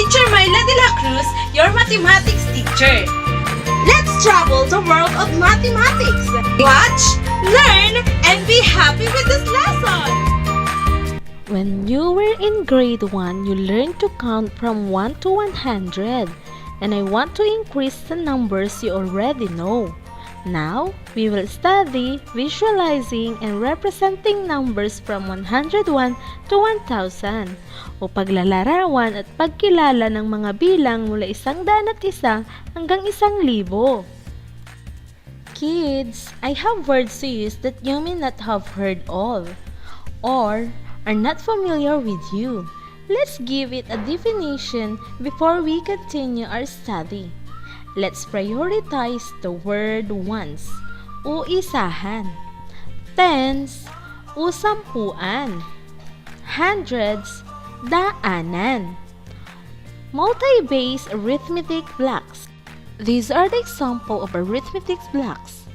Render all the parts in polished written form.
Teacher Myla de la Cruz, your mathematics teacher. Let's travel the world of mathematics. Watch, learn, and be happy with this lesson. When you were in grade 1, you learned to count from 1 to 100. And I want to increase the numbers you already know. Now, we will study visualizing and representing numbers from 101 to 1,000 o paglalarawan at pagkilala ng mga bilang mula 100 at 1 hanggang 1,000. Kids, I have words to use that you may not have heard all or are not familiar with you. Let's give it a definition before we continue our study. Let's prioritize the word ones o isahan, tens o sampuan, hundreds, daanan, multi-base arithmetic blocks. These are the example of arithmetic blocks.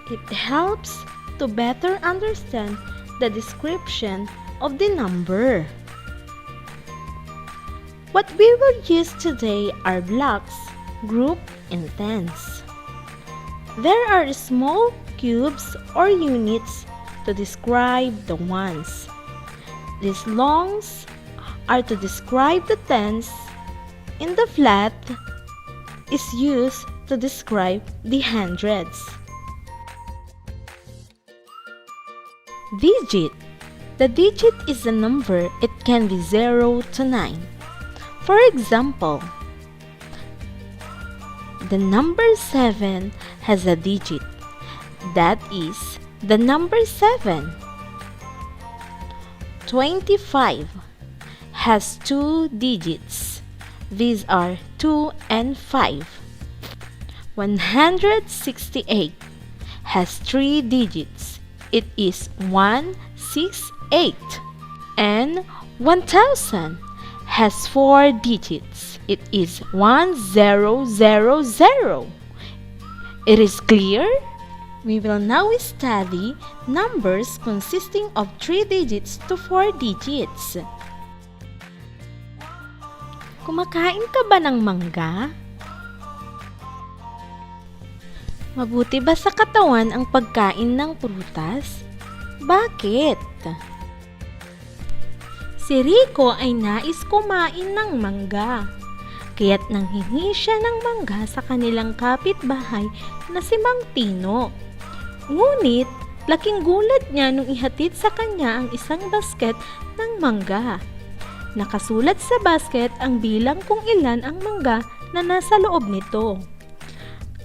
It helps to better understand the description of the number. What we will use today are blocks, group, and tens. There are small cubes or units to describe the ones. These longs are to describe the tens, and the flat is used to describe the hundreds. Digit. The digit is a number. It can be 0 to 9. For example, the number 7 has a digit. That is the number 7. 25 has 2 digits. These are 2 and 5. 168 has 3 digits. It is 168. And 1000 has 4 digits. It is 1000. It is clear? We will now study numbers consisting of 3 digits to 4 digits. Kumakain ka ba ng mangga? Mabuti ba sa katawan ang pagkain ng prutas? Bakit? Si Rico ay nais kumain ng mangga, kaya't nanghingi siya ng mangga sa kanilang kapitbahay na si Mang Tino. Ngunit, laking gulat niya nung ihatid sa kanya ang isang basket ng mangga. Nakasulat sa basket ang bilang kung ilan ang mangga na nasa loob nito.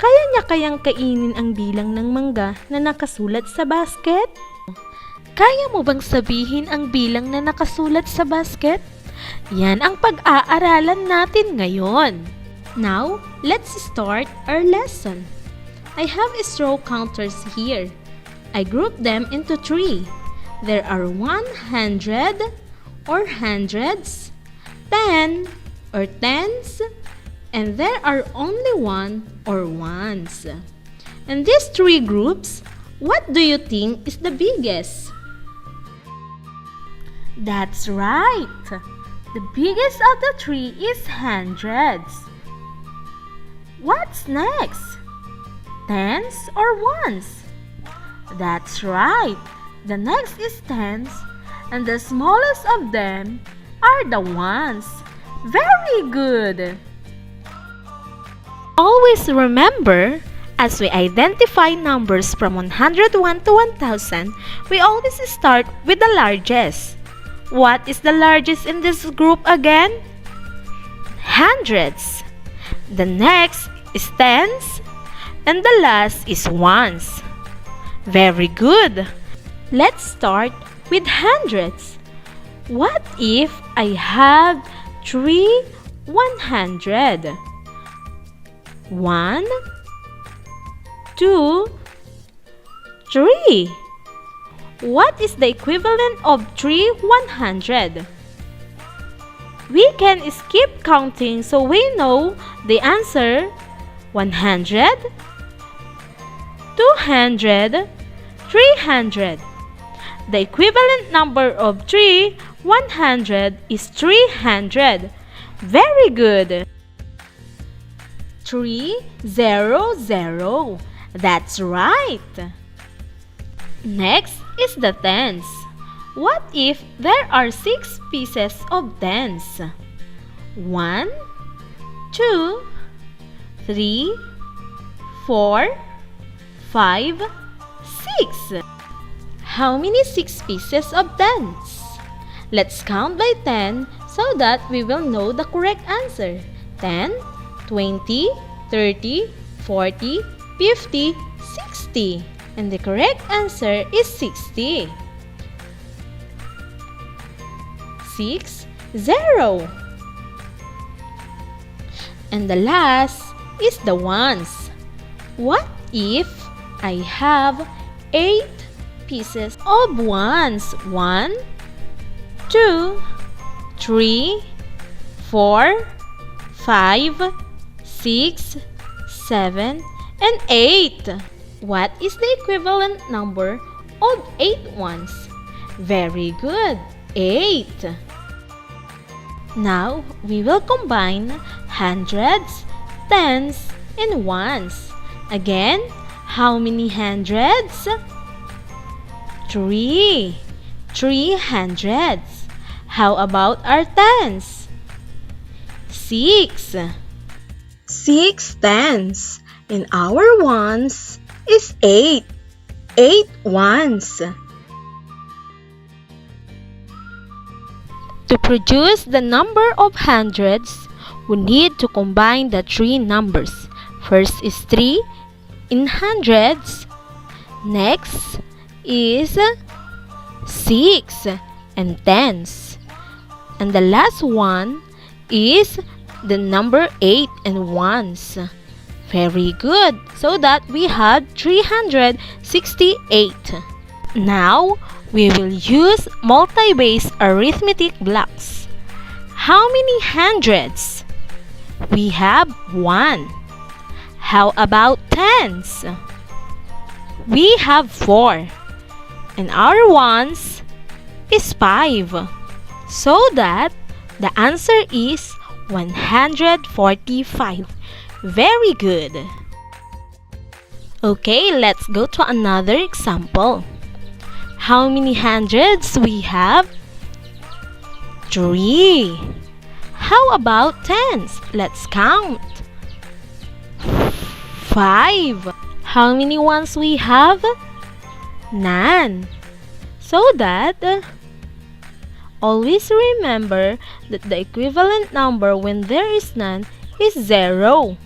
Kaya niya kayang kainin ang bilang ng mangga na nakasulat sa basket? Kaya mo bang sabihin ang bilang na nakasulat sa basket? Yan ang pag-aaralan natin ngayon. Now, let's start our lesson. I have straw counters here. I grouped them into 3. There are 100 or hundreds, 10 or tens, and there are only 1 or ones. And these 3 groups, what do you think is the biggest? That's right! The biggest of the 3 is hundreds. What's next? Tens or ones? That's right! The next is tens, and the smallest of them are the ones. Very good! Always remember, as we identify numbers from 101 to 1,000, we always start with the largest. What is the largest in this group again? Hundreds. The next is tens, and the last is ones. Very good. Let's start with hundreds. What if I have 3 100? 1, 2, 3. What is the equivalent of 3 100? We can skip counting so we know the answer 100, 200, 300. The equivalent number of 3 100 is 300. Very good. 300. That's right. Next is the tens. What if there are 6 pieces of tens? 1, 2, 3, 4, 5, 6. How many 6 pieces of tens? Let's count by 10 so that we will know the correct answer. 10, 20, 30, 40, 50, 60. And the correct answer is 60. 6, 0. And the last is the ones. What if I have 8 pieces of ones? 1, 2, 3, 4, 5, 6, 7, and 8. What is the equivalent number of 8 ones? Very good, 8. Now, we will combine hundreds, tens, and ones. Again, how many hundreds? 3. 3 hundreds. How about our tens? 6. 6 tens. And our ones is 8. 8 ones. To produce the number of hundreds, we need to combine the 3 numbers. First is 3 in hundreds. Next is 6 and tens. And the last one is the number 8 and ones. Very good. So that we had 368. Now, we will use multi-base arithmetic blocks. How many hundreds? We have 1. How about tens? We have 4. And our ones is 5. So that the answer is 145. Very good. Okay, let's go to another example. How many hundreds we have? 3. How about tens? Let's count. 5. How many ones we have? None. So that always remember that the equivalent number when there is none is 0.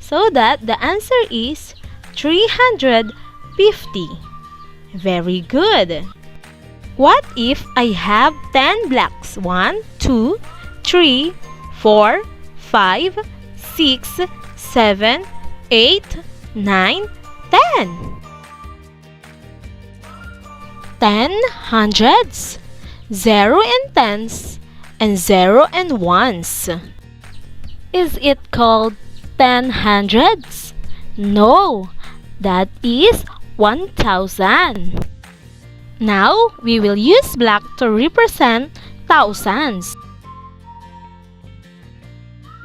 So that the answer is 350. Very good. What if I have 10 blocks? 1, 2, 3, 4, 5, 6, 7, 8, 9, 10. 10 hundreds, 0 and tens, and 0 and ones. Is it called 10 hundreds? No, that is 1,000. Now, we will use black to represent thousands.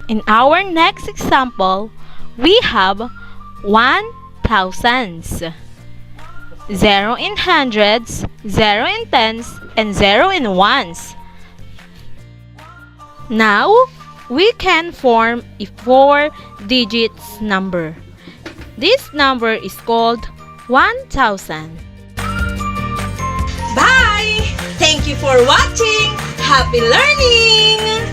In our next example, we have 1,000s. 0 in hundreds, 0 in tens, and 0 in ones. Now, we can form a 4-digit number. This number is called 1,000. Bye! Thank you for watching! Happy learning!